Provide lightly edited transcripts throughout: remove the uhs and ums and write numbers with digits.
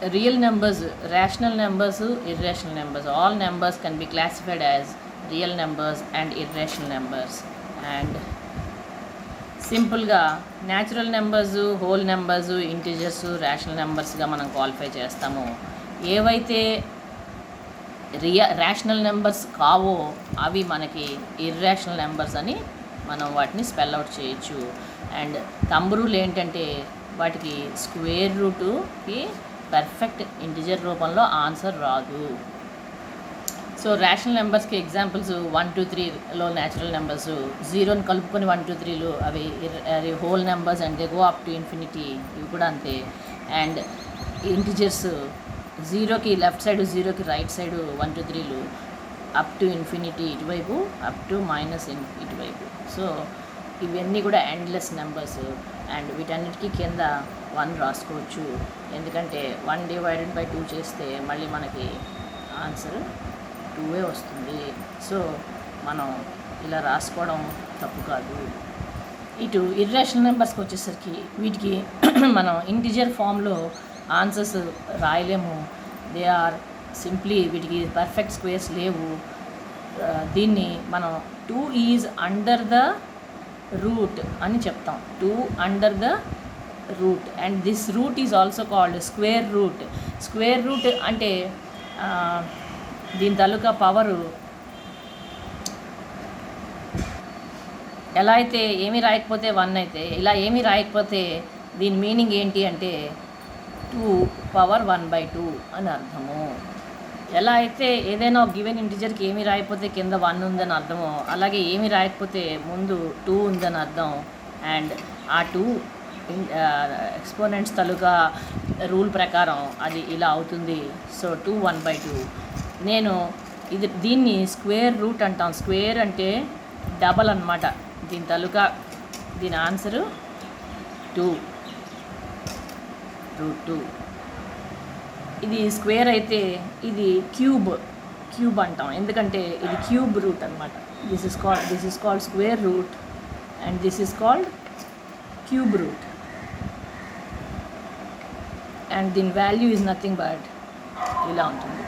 real numbers, rational numbers, irrational numbers. All numbers can be classified as real numbers and irrational numbers. And సింపుల్గా natural numbers, whole numbers, integers, rational నెంబర్స్గా మనం qualify చేస్తాము. ఏవైతే rational numbers కావో అవి మనకి irrational numbers అని మనం వాటిని స్పెల్ అవుట్ చేయొచ్చు. అండ్ థంబ్ రూల్ ఏంటంటే వాటికి స్క్వేర్ రూటుకి పర్ఫెక్ట్ ఇంటిజర్ రూపంలో ఆన్సర్ రాదు. సో రేషనల్ నెంబర్స్కి ఎగ్జాంపుల్స్ 1 2 3లో న్యాచురల్ నెంబర్స్, జీరోని కలుపుకొని 1 2 3లు అవి whole numbers and they go up to infinity, ఇవి కూడా అంతే. అండ్ ఇంటిజర్స్ జీరోకి లెఫ్ట్ సైడ్, జీరోకి రైట్ సైడ్ 1 2 3లు అప్ టు ఇన్ఫినిటీ ఇటువైపు, అప్ టు మైనస్ ఇటువైపు. సో ఇవన్నీ కూడా ఎండ్లెస్ నెంబర్స్. అండ్ వీటన్నిటికీ కింద 1 రాసుకోవచ్చు, ఎందుకంటే 1/2 చేస్తే మళ్ళీ మనకి ఆన్సర్ 2 వస్తుంది. సో మనం ఇలా రాసుకోవడం తప్పు కాదు. ఇటు ఇర్రేషనల్ నెంబర్స్కి వచ్చేసరికి వీటికి మనం ఇంటిజర్ ఫామ్లో ఆన్సర్స్ రాయలేము. దే ఆర్ సింప్లీ, వీటికి పర్ఫెక్ట్ స్క్వేర్స్ లేవు. దీన్ని మనం 2 ఈజ్ అండర్ ద రూట్ అని చెప్తాం. 2 under the root. And this root is also called square root. Square root అంటే దీని తాలూకా పవరు ఎలా అయితే ఏమీ రాయకపోతే 1 అయితే, ఇలా ఏమీ రాయకపోతే దీని మీనింగ్ ఏంటి అంటే 2^1/2 అని అర్థము. ఎలా అయితే ఏదైనా ఒక గివెన్ ఇంటిజర్కి ఏమీ రాయకపోతే కింద 1 ఉందని అర్థమో, అలాగే ఏమీ రాయకపోతే ముందు 2 ఉందని అర్థం. అండ్ ఆ 2 ఎక్స్పోనెంట్స్ తాలూకా రూల్ ప్రకారం అది ఇలా అవుతుంది. సో 2^1/2. నేను దీన్ని స్క్వేర్ రూట్ అంటాం. స్క్వేర్ అంటే డబల్ అన్నమాట. దీని తాలూకా దీని ఆన్సరు 2√2. ఇది స్క్వేర్ అయితే ఇది క్యూబ్ అంటాం, ఎందుకంటే ఇది క్యూబ్ రూట్ అనమాట. This is called square route and this is called cube root. And దీని వాల్యూ ఈజ్ నథింగ్ బట్ ఇలా ఉంటుంది.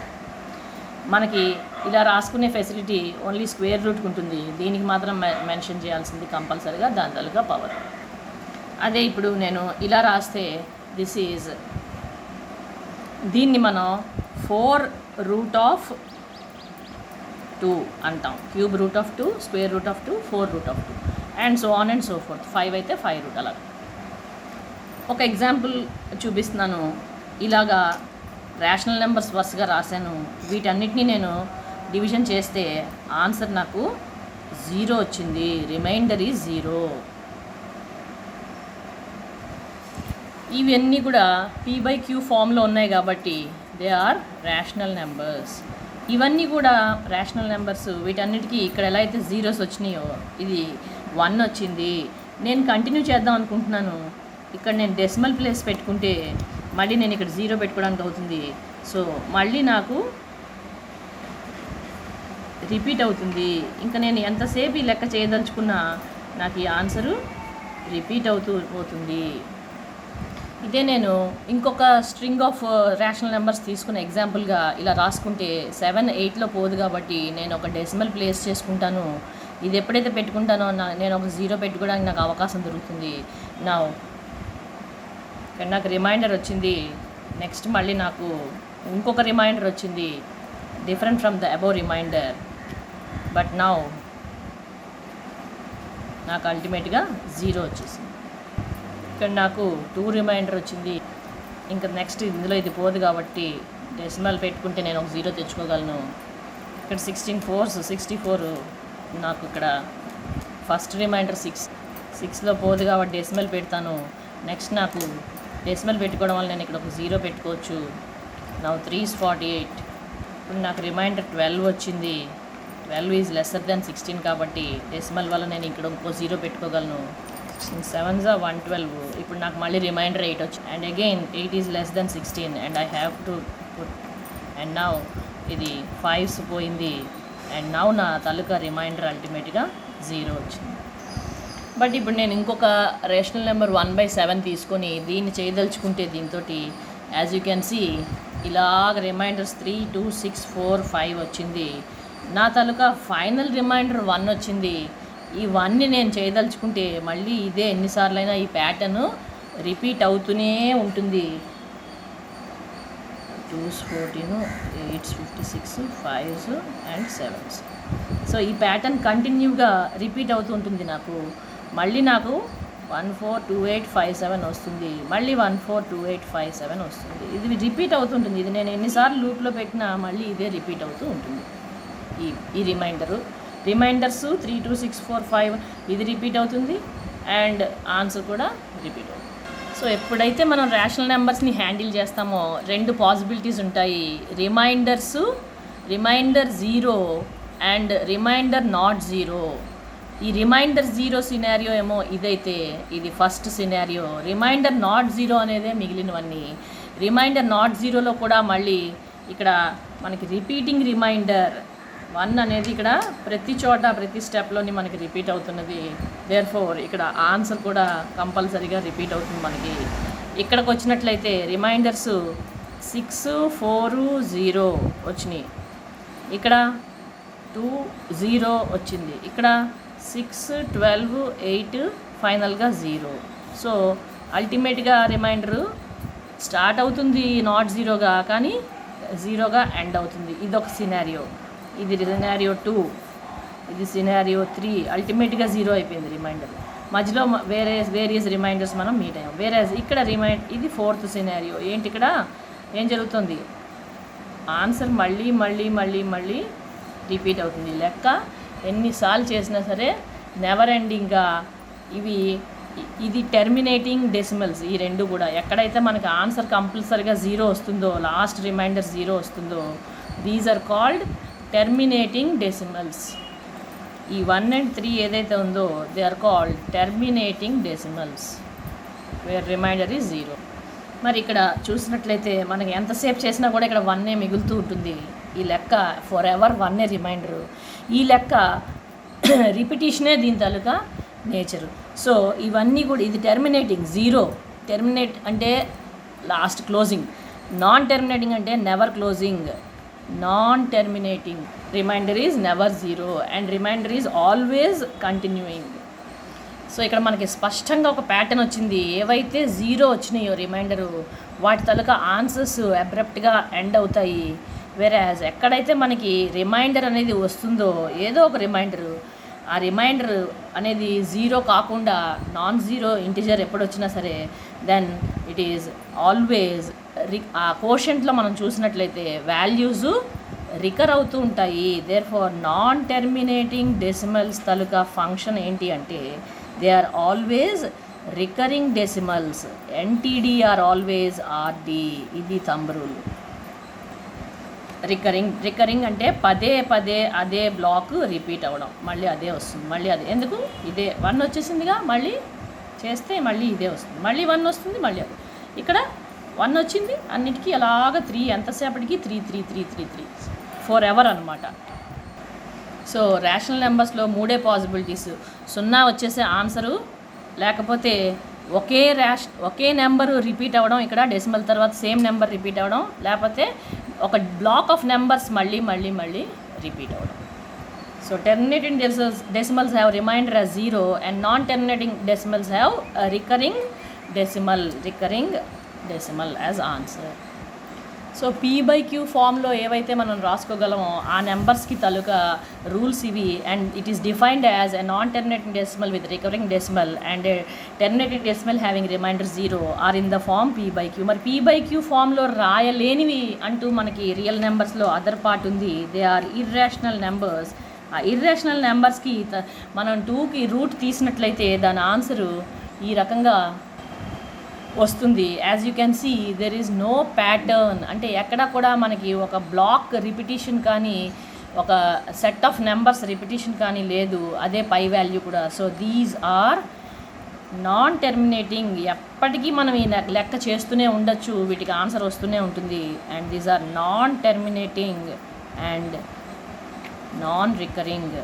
మనకి ఇలా రాసుకునే ఫెసిలిటీ ఓన్లీ స్క్వేర్ రూట్కి ఉంటుంది. దీనికి మాత్రం మెన్షన్ చేయాల్సింది కంపల్సరీగా దాని తాలూకా పవర్. అదే ఇప్పుడు నేను ఇలా రాస్తే దీన్ని మనం 4√2 అంటాం. Cube root of 2, square root of 2, 4√2 and so on and so fourth. 5 అయితే 5 రూట్. అలా ఒక ఎగ్జాంపుల్ చూపిస్తున్నాను. ఇలాగా రేషనల్ నెంబర్స్ వరుసగా రాశాను. వీటన్నిటినీ నేను డివిజన్ చేస్తే ఆన్సర్ నాకు 0 వచ్చింది. Remainder is 0. ఇవన్నీ కూడా p/q ఫామ్లో ఉన్నాయి కాబట్టి దే ఆర్ రేషనల్ నెంబర్స్. ఇవన్నీ కూడా రేషనల్ నెంబర్స్. వీటన్నిటికీ ఇక్కడ ఎలా అయితే జీరోస్ వచ్చినాయో ఇది 1 వచ్చింది. నేను కంటిన్యూ చేద్దాం అనుకుంటున్నాను. ఇక్కడ నేను డెసిమల్ ప్లేస్ పెట్టుకుంటే మళ్ళీ నేను ఇక్కడ 0 పెట్టుకోవడానికి అవుతుంది. సో మళ్ళీ నాకు రిపీట్ అవుతుంది. ఇంకా నేను ఎంతసేపు ఈ లెక్క చేయదలుచుకున్నా నాకు ఈ ఆన్సరు రిపీట్ అవుతూ పోతుంది. ఇదే నేను ఇంకొక స్ట్రింగ్ ఆఫ్ రేషనల్ నెంబర్స్ తీసుకున్న ఎగ్జాంపుల్గా ఇలా రాసుకుంటే 7 8లో పోదు కాబట్టి నేను ఒక డెసిమల్ ప్లేస్ చేసుకుంటాను. ఇది ఎప్పుడైతే పెట్టుకుంటానో నేను ఒక 0 పెట్టుకోవడానికి నాకు అవకాశం దొరుకుతుంది. నాకు రిమైండర్ వచ్చింది. నెక్స్ట్ మళ్ళీ నాకు ఇంకొక రిమైండర్ వచ్చింది different from the above remainder. But నాకు అల్టిమేట్గా 0 వచ్చేసింది. ఇక్కడ నాకు 2 రిమైండర్ వచ్చింది. ఇంకా నెక్స్ట్ ఇందులో ఇది పోదు కాబట్టి డెసిమల్ పెట్టుకుంటే నేను ఒక 0 తెచ్చుకోగలను. ఇక్కడ 16 4s 64. నాకు ఇక్కడ ఫస్ట్ రిమైండర్ 6లో పోదు కాబట్టి డెసిమల్ పెడతాను. నెక్స్ట్ నాకు డెసిమల్ పెట్టుకోవడం వల్ల నేను ఇక్కడ ఒక 0 పెట్టుకోవచ్చు. 3 is 48. ఇప్పుడు నాకు రిమైండర్ 12 వచ్చింది. 12 ఈజ్ లెస్సర్ దాన్ 16 కాబట్టి డెసిమల్ వల్ల నేను ఇక్కడ ఇంకో 0 పెట్టుకోగలను. 7s are 112. ఇప్పుడు నాకు మళ్ళీ రిమైండర్ 8 వచ్చింది. And again 8 is less than 16 and I have to put. And now ఇది 5s పోయింది. అండ్ నౌ నా తాలూకా రిమైండర్ అల్టిమేట్గా 0 వచ్చింది. బట్ ఇప్పుడు నేను ఇంకొక రేషనల్ నెంబర్ 1/7 తీసుకొని దీన్ని చేయదలుచుకుంటే దీంతో యాజ్ యూ కెన్ సీ ఇలాగ రిమైండర్స్ 3, 2, 6, 4, 5 వచ్చింది. నా తాలూకా ఫైనల్ రిమైండర్ 1 వచ్చింది. ఈ 1ని నేను చేయదలుచుకుంటే మళ్ళీ ఇదే ఎన్నిసార్లైనా ఈ ప్యాటర్న్ రిపీట్ అవుతూనే ఉంటుంది. 2s 14, 8s 56, 5s and 7s. So ఈ ప్యాటర్న్ కంటిన్యూగా రిపీట్ అవుతూ ఉంటుంది. మళ్ళీ నాకు 1 4 2 8 5 7 వస్తుంది. మళ్ళీ 1 4 2 8 5 7 వస్తుంది. ఇది రిపీట్ అవుతుంటుంది. ఇది నేను ఎన్నిసార్లు లూప్లో పెట్టినా మళ్ళీ ఇదే రిపీట్ అవుతూ ఉంటుంది. ఈ రిమైండర్స్ 3 2 6 4 5 ఇది రిపీట్ అవుతుంది అండ్ ఆన్సర్ కూడా రిపీట్ అవుతుంది. సో ఎప్పుడైతే మనం రేషనల్ నెంబర్స్ని హ్యాండిల్ చేస్తామో 2 పాసిబిలిటీస్ ఉంటాయి. Remainder 0 and remainder not 0. ఈ రిమైండర్ 0 సినారియో ఏమో ఇదైతే ఇది ఫస్ట్ సినారియో. రిమైండర్ నాట్ 0 అనేదే మిగిలినవన్నీ. రిమైండర్ నాట్ 0లో కూడా మళ్ళీ ఇక్కడ మనకి రిపీటింగ్ రిమైండర్ 1 అనేది ఇక్కడ ప్రతి చోట ప్రతి స్టెప్లోని మనకి రిపీట్ అవుతున్నది. దేర్ఫోర్ ఇక్కడ ఆన్సర్ కూడా కంపల్సరీగా రిపీట్ అవుతుంది. మనకి ఇక్కడికి వచ్చినట్లయితే రిమైండర్స్ 6 4 0 వచ్చినాయి. ఇక్కడ 2 0 వచ్చింది. ఇక్కడ 6 12 8 ఫైనల్గా 0. సో అల్టిమేట్గా రిమైండర్ స్టార్ట్ అవుతుంది నాట్ 0గా, కానీ 0గా ఎండ్ అవుతుంది. ఇదొక సినారియో. ఇది సినారియో 2, ఇది సినారియో 3. అల్టిమేట్గా 0 అయిపోయింది రిమైండర్. మధ్యలో వేరియస్ రిమైండర్స్ మనం మీట్ అయ్యాం. ఇక్కడ ఇది 4th సినారియో. ఏంటి ఇక్కడ ఏం జరుగుతుంది? ఆన్సర్ మళ్ళీ రిపీట్ అవుతుంది. లెక్క ఎన్నిసార్లు చేసినా సరే నెవర్ ఎండింగ్గా ఇది టెర్మినేటింగ్ డెసిమల్స్. ఈ 2 కూడా ఎక్కడైతే మనకి ఆన్సర్ కంపల్సరీగా 0 వస్తుందో, లాస్ట్ రిమైండర్ 0 వస్తుందో, these are called terminating decimals. ఈ 1 and 3 ఏదైతే ఉందో they are called terminating decimals where remainder is 0. మరి ఇక్కడ చూసినట్లయితే మనకి ఎంతసేపు చేసినా కూడా ఇక్కడ 1 మిగులుతూ ఉంటుంది. ఈ లెక్క ఫర్ ఎవర్ 1 రిమైండరు. ఈ లెక్క రిపిటీషనే దీని తాలూకా నేచరు. సో ఇవన్నీ కూడా ఇది టెర్మినేటింగ్ 0. టెర్మినేట్ అంటే లాస్ట్ క్లోజింగ్. నాన్ టెర్మినేటింగ్ అంటే never closing. Non terminating remainder is never 0 and remainder is always continuing. So ఇక్కడ మనకి స్పష్టంగా ఒక ప్యాటర్న్ వచ్చింది. ఏవైతే 0 వచ్చినాయో రిమైండరు వాటి తాలూకా ఆన్సర్స్ అబ్రప్ట్గా ఎండ్ అవుతాయి. వెరాజ్ ఎక్కడైతే మనకి రిమైండర్ అనేది వస్తుందో ఏదో ఒక రిమైండరు, ఆ రిమైండర్ అనేది 0 కాకుండా నాన్ 0 ఇంటిజర్ ఎప్పుడు వచ్చినా సరే దెన్ ఇట్ ఈజ్ ఆల్వేస్ ఆ కోషెంట్లో మనం చూసినట్లయితే వాల్యూస్ రికర్ అవుతూ ఉంటాయి. దేర్ఫోర్ నాన్ టెర్మినేటింగ్ డెసిమల్స్ తాలూకా ఫంక్షన్ ఏంటి అంటే they are always recurring decimals. NTD are always RD. ఇది థంబ్ రూల్. రికరింగ్ అంటే పదే అదే బ్లాక్ రిపీట్ అవ్వడం, మళ్ళీ అదే వస్తుంది, మళ్ళీ అదే. ఎందుకు? ఇదే 1 వచ్చేసిందిగా, మళ్ళీ చేస్తే మళ్ళీ ఇదే వస్తుంది, మళ్ళీ 1 వస్తుంది, మళ్ళీ అదే. ఇక్కడ 1 వచ్చింది అన్నిటికీ అలాగ 3, ఎంతసేపటికి 3 ఫర్ ఎవర్ అనమాట. సో రేషనల్ నెంబర్స్లో 3 పాసిబిలిటీస్. 0 వచ్చేసే ఆన్సరు, లేకపోతే ఒకే నెంబరు రిపీట్ అవ్వడం, ఇక్కడ డెసిమల్ తర్వాత సేమ్ నెంబర్ రిపీట్ అవ్వడం, లేకపోతే ఒక బ్లాక్ ఆఫ్ నెంబర్స్ మళ్ళీ రిపీట్ అవ్వడం. So terminating decimals have remainder as 0 and non terminating decimals have recurring decimal as answer. So P/Q ఫామ్లో ఏవైతే మనం రాసుకోగలమో ఆ నెంబర్స్కి తాలూకా రూల్స్ ఇవి. And it is defined as a non terminating decimal with recurring decimal and terminating decimal having remainder 0 or in the form P/Q. మరి P/Q ఫామ్లో రాయలేనివి అంటూ మనకి రియల్ నెంబర్స్లో అదర్ పార్ట్ ఉంది. They are irrational numbers. ఆ irrational నెంబర్స్కి మనం 2కి రూట్ తీసినట్లయితే దాని ఆన్సరు ఈ రకంగా వస్తుంది. As you can see there is no pattern. అంటే ఎక్కడ కూడా మనకి ఒక బ్లాక్ రిపిటీషన్ కానీ ఒక సెట్ ఆఫ్ నెంబర్స్ రిపిటీషన్ కానీ లేదు. అదే పై వాల్యూ కూడా. So these are non terminating. ఎప్పటికీ మనం ఈ లెక్క చేస్తూనే ఉండొచ్చు, వీటికి ఆన్సర్ వస్తూనే ఉంటుంది. And these are non terminating and non recurring.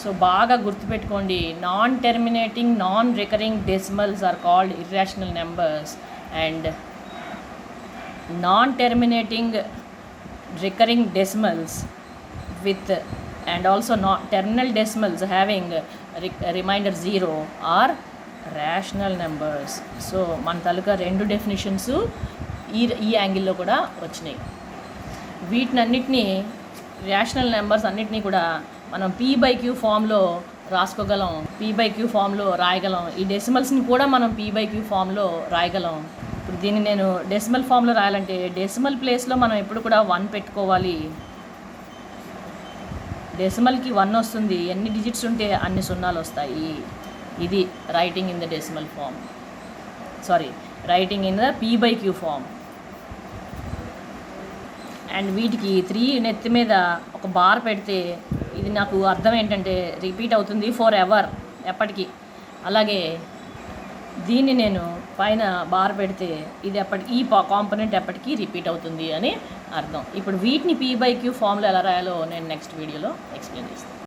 So బాగా గుర్తుపెట్టుకోండి, non terminating non recurring decimals are called irrational numbers and non terminating recurring decimals with and also not terminal decimals having remainder 0 are rational numbers. So మన తాలూకా రెండు definitions ఈ యాంగిల్లో కూడా వచ్చినాయి. వీటినన్నిటినీ rational numbers అన్నిటినీ కూడా మనం p/q ఫామ్లో రాసుకోగలం, p/q ఫామ్లో రాయగలం. ఈ డెసిమల్స్ని కూడా మనం p/q ఫామ్లో రాయగలం. ఇప్పుడు దీన్ని నేను డెసిమల్ ఫామ్లో రాయాలంటే డెసిమల్ ప్లేస్లో మనం ఎప్పుడు కూడా 1 పెట్టుకోవాలి. డెసిమల్కి 1 వస్తుంది, ఎన్ని డిజిట్స్ ఉంటే అన్ని సున్నాలు వస్తాయి. ఇది writing in the decimal form, writing in the p/q form. And వీటికి 3 నెత్తి మీద ఒక బార్ పెడితే ఇది నాకు అర్థం ఏంటంటే రిపీట్ అవుతుంది ఫర్ ఎవర్, ఎప్పటికీ. అలాగే దీన్ని నేను పైన బార్ పెడితే ఇది ఈ కాంపోనెంట్ ఎప్పటికీ రిపీట్ అవుతుంది అని అర్థం. ఇప్పుడు వీటిని p/q ఫామ్లో ఎలా రాయాలో నేను నెక్స్ట్ వీడియోలో ఎక్స్ప్లెయిన్ చేస్తాను.